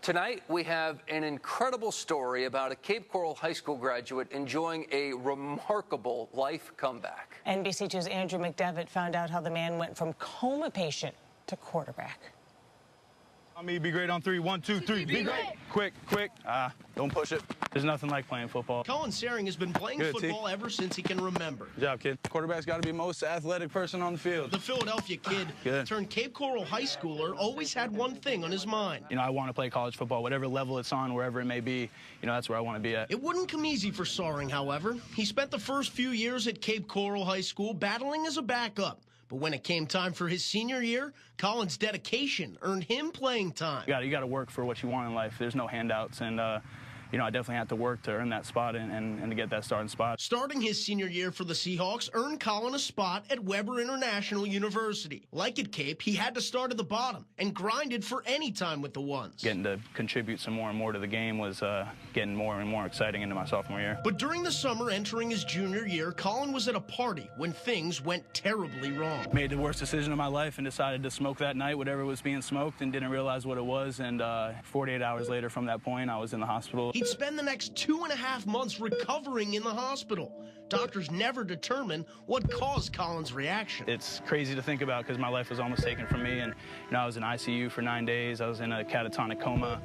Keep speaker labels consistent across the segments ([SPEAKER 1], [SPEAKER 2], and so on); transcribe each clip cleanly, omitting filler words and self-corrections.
[SPEAKER 1] Tonight, we have an incredible story about a Cape Coral High School graduate enjoying a remarkable life comeback.
[SPEAKER 2] NBC2's Andrew McDevitt found out how the man went from coma patient to quarterback.
[SPEAKER 3] Be great on three. 1, 2, 3. Be great. Quick. Don't push it. There's nothing like playing football.
[SPEAKER 4] Collin Saring has been playing football ever since he can remember.
[SPEAKER 3] Good job, kid. Quarterback's got to be the most athletic person on the field.
[SPEAKER 4] The Philadelphia kid turned Cape Coral high schooler always had one thing on his mind.
[SPEAKER 3] I want to play college football, whatever level it's on, wherever it may be. That's where I want to be at.
[SPEAKER 4] It wouldn't come easy for Saring, however. He spent the first few years at Cape Coral High School battling as a backup. But when it came time for his senior year, Collin's dedication earned him playing time.
[SPEAKER 3] You got to work for what you want in life. There's no handouts, and I definitely had to work to earn that spot and to get that starting spot.
[SPEAKER 4] Starting his senior year for the Seahawks earned Collin a spot at Weber International University. Like at Cape, he had to start at the bottom and grinded for any time with the ones.
[SPEAKER 3] Getting to contribute some more and more to the game was getting more and more exciting into my sophomore year.
[SPEAKER 4] But during the summer entering his junior year, Collin was at a party when things went terribly wrong.
[SPEAKER 3] Made the worst decision of my life and decided to smoke that night, whatever was being smoked, and didn't realize what it was. And 48 hours later from that point, I was in the hospital.
[SPEAKER 4] He'd spend the next 2.5 months recovering in the hospital. Doctors never determine what caused Collin's reaction.
[SPEAKER 3] It's crazy to think about because my life was almost taken from me, and I was in ICU for 9 days. I was in a catatonic coma.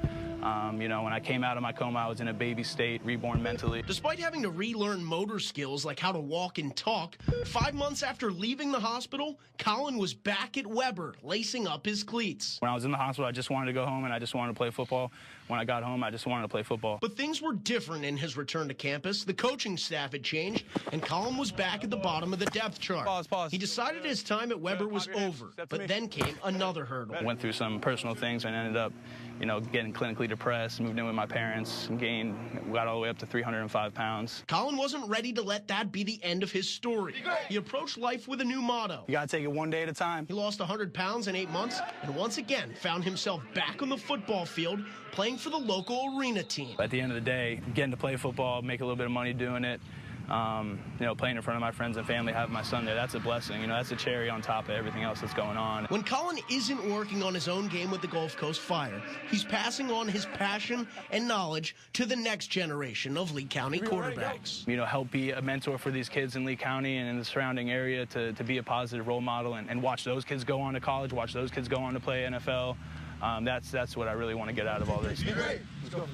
[SPEAKER 3] When I came out of my coma, I was in a baby state, reborn mentally.
[SPEAKER 4] Despite having to relearn motor skills like how to walk and talk, 5 months after leaving the hospital, Collin was back at Weber, lacing up his cleats.
[SPEAKER 3] When I was in the hospital, I just wanted to go home and I just wanted to play football. When I got home, I just wanted to play football.
[SPEAKER 4] But things were different in his return to campus. The coaching staff had changed, and Collin was back at the bottom of the depth chart.
[SPEAKER 3] Pause.
[SPEAKER 4] He decided his time at Weber was over, but then came another hurdle.
[SPEAKER 3] Went through some personal things and ended up, getting clinically depressed, moved in with my parents, got all the way up to 305 pounds.
[SPEAKER 4] Collin wasn't ready to let that be the end of his story. He approached life with a new motto.
[SPEAKER 3] You gotta take it one day at a time.
[SPEAKER 4] He lost 100 pounds in 8 months and once again found himself back on the football field playing for the local arena team.
[SPEAKER 3] At the end of the day, getting to play football, make a little bit of money doing it, playing in front of my friends and family, having my son there, that's a blessing. That's a cherry on top of everything else that's going on.
[SPEAKER 4] When Collin isn't working on his own game with the Gulf Coast Fire, he's passing on his passion and knowledge to the next generation of Lee County quarterbacks.
[SPEAKER 3] Help be a mentor for these kids in Lee County and in the surrounding area to be a positive role model and watch those kids go on to college, watch those kids go on to play NFL. That's what I really want to get out of all this.
[SPEAKER 4] Let's go.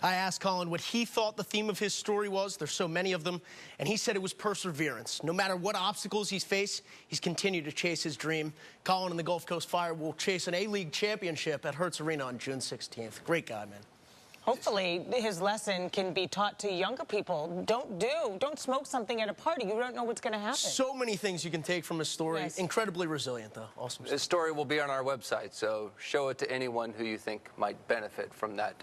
[SPEAKER 4] I asked Collin what he thought the theme of his story was. There's so many of them. And he said it was perseverance. No matter what obstacles he's faced, he's continued to chase his dream. Collin and the Gulf Coast Fire will chase an A-League championship at Hertz Arena on June 16th. Great guy, man.
[SPEAKER 2] Hopefully his lesson can be taught to younger people. Don't smoke something at a party. You don't know what's going to happen.
[SPEAKER 4] So many things you can take from his story.
[SPEAKER 2] Yes.
[SPEAKER 4] Incredibly resilient, though. Awesome.
[SPEAKER 1] This story will be on our website, so show it to anyone who you think might benefit from that